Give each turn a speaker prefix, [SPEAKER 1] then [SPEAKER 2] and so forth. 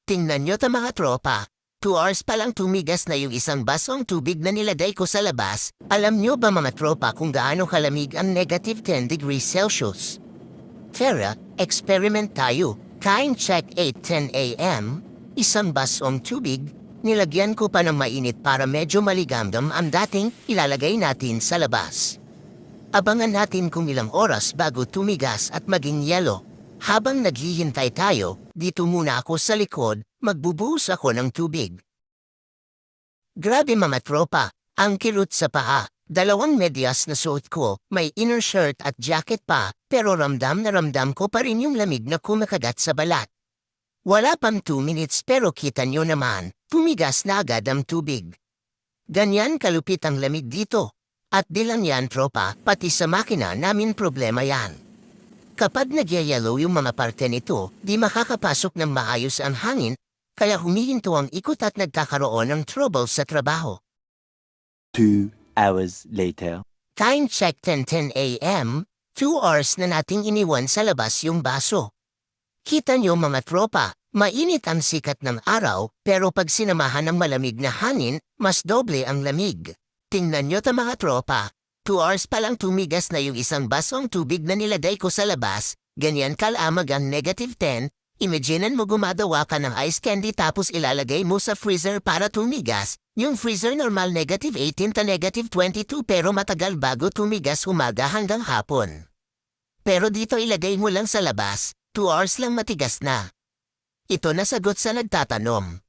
[SPEAKER 1] Tingnan nyo ta mga tropa. 2 hours pa lang tumigas na yung isang basong tubig na nilagay ko sa labas. Alam nyo ba mga tropa kung gaano kalamig ang negative 10 degrees Celsius? Tara, experiment tayo. Time check 8:10 a.m. Isang basong tubig, nilagyan ko pa ng mainit para medyo maligamgam ang dating ilalagay natin sa labas. Abangan natin kung ilang oras bago tumigas at maging yelo. Habang naghihintay tayo, dito muna ako sa likod, magbubuhos ako ng tubig. Grabe mga tropa, ang kirot sa paa. 2 medyas na suot ko, may inner shirt at jacket pa, pero ramdam na ramdam ko pa rin yung lamig na kumakagat sa balat. Wala pang 2 minutes pero kita nyo naman, tumigas na agad ang tubig. Ganyan kalupit ang lamig dito. At di lang yan tropa, pati sa makina namin problema yan. Kapag nagyayelo yung mga parte nito, di makakapasok ng maayos ang hangin, kaya humihinto ang ikot at nagkakaroon ng trouble sa trabaho.
[SPEAKER 2] 2 hours later.
[SPEAKER 1] Time check 10:10 a.m., 2 hours na nating iniwan sa labas yung baso. Kita nyo mga tropa, mainit ang sikat ng araw, pero pag sinamahan ng malamig na hangin, mas doble ang lamig. Tingnan nyo ta mga tropa. 2 hours pa lang tumigas na yung isang basong tubig na nilagay ko sa labas, ganyan kalamag ang negative 10, imaginean mo gumagawa ka ng ice candy tapos ilalagay mo sa freezer para tumigas, yung freezer normal negative 18 ta negative 22 pero matagal bago tumigas umaga hanggang hapon. Pero dito ilagay mo lang sa labas, 2 hours lang matigas na. Ito na sagot sa nagtatanong.